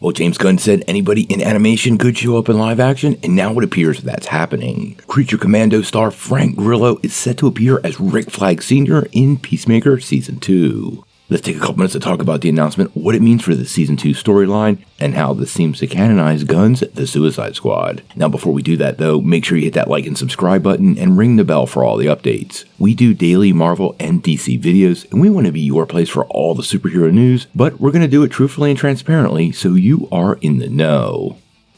Well, James Gunn said anybody in animation could show up in live action, and now it appears that's happening. Creature Commando star Frank Grillo is set to appear as Rick Flagg Sr. in Peacemaker Season 2. Let's take a couple minutes to talk about the announcement, what it means for the Season 2 storyline, and how this seems to canonize Gunn's The Suicide Squad. Now before we do that though, make sure you hit that like and subscribe button and ring the bell for all the updates. We do daily Marvel and DC videos, and we want to be your place for all the superhero news, but we're going to do it truthfully and transparently so you are in the know.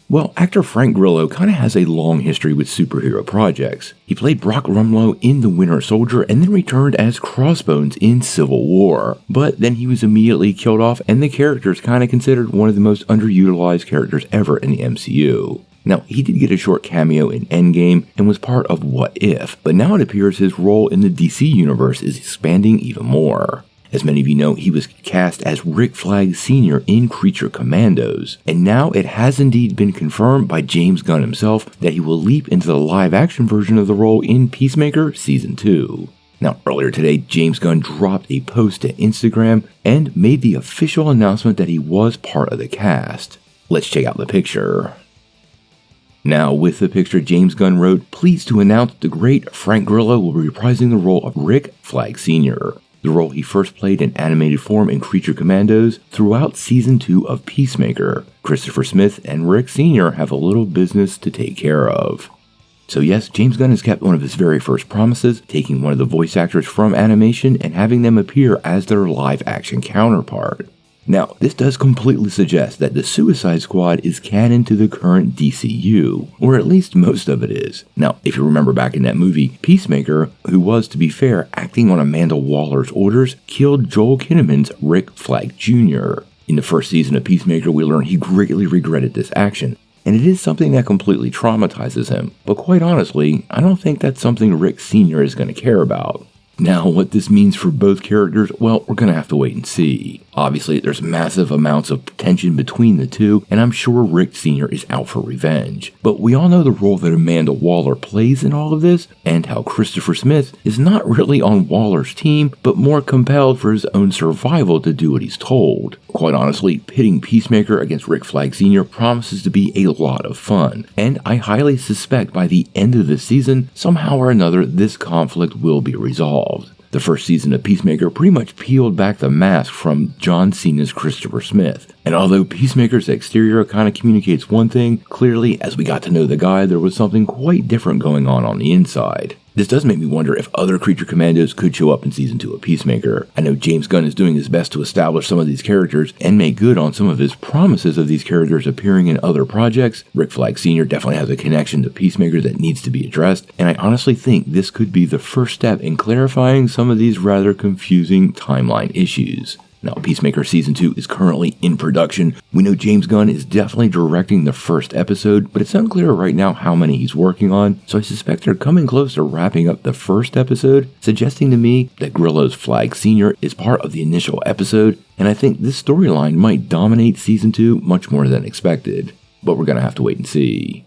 Well, actor Frank Grillo kind of has a long history with superhero projects. He played Brock Rumlow in The Winter Soldier and then returned as Crossbones in Civil War. But then he was immediately killed off, and the character is kind of considered one of the most underutilized characters ever in the MCU. Now, he did get a short cameo in Endgame and was part of What If, but now it appears his role in the DC universe is expanding even more. As many of you know, he was cast as Rick Flagg Sr. in Creature Commandos, and now it has indeed been confirmed by James Gunn himself that he will leap into the live-action version of the role in Peacemaker Season 2. Now, earlier today, James Gunn dropped a post to Instagram and made the official announcement that he was part of the cast. Let's check out the picture. Now, with the picture, James Gunn wrote, "Pleased to announce the great Frank Grillo will be reprising the role of Rick Flagg Sr., the role he first played in animated form in Creature Commandos throughout Season 2 of Peacemaker. Christopher Smith and Rick Sr. have a little business to take care of." So yes, James Gunn has kept one of his very first promises, taking one of the voice actors from animation and having them appear as their live-action counterpart. Now, this does completely suggest that the Suicide Squad is canon to the current DCU, or at least most of it is. Now, if you remember back in that movie, Peacemaker, who was, to be fair, acting on Amanda Waller's orders, killed Joel Kinnaman's Rick Flagg Jr. In the first season of Peacemaker, we learn he greatly regretted this action, and it is something that completely traumatizes him. But quite honestly, I don't think that's something Rick Sr. is going to care about. Now, what this means for both characters, well, we're going to have to wait and see. Obviously, there's massive amounts of tension between the two, and I'm sure Rick Sr. is out for revenge. But we all know the role that Amanda Waller plays in all of this, and how Christopher Smith is not really on Waller's team, but more compelled for his own survival to do what he's told. Quite honestly, pitting Peacemaker against Rick Flagg Sr. promises to be a lot of fun, and I highly suspect by the end of the season, somehow or another, this conflict will be resolved. The first season of Peacemaker pretty much peeled back the mask from John Cena's Christopher Smith. And although Peacemaker's exterior kind of communicates one thing, clearly as we got to know the guy, there was something quite different going on the inside. This does make me wonder if other Creature Commandos could show up in Season 2 of Peacemaker. I know James Gunn is doing his best to establish some of these characters and make good on some of his promises of these characters appearing in other projects. Rick Flagg Sr. definitely has a connection to Peacemaker that needs to be addressed, and I honestly think this could be the first step in clarifying some of these rather confusing timeline issues. Now, Peacemaker Season 2 is currently in production. We know James Gunn is definitely directing the first episode, but it's unclear right now how many he's working on, so I suspect they're coming close to wrapping up the first episode, suggesting to me that Grillo's Flagg Sr. is part of the initial episode, and I think this storyline might dominate Season 2 much more than expected. But we're gonna have to wait and see.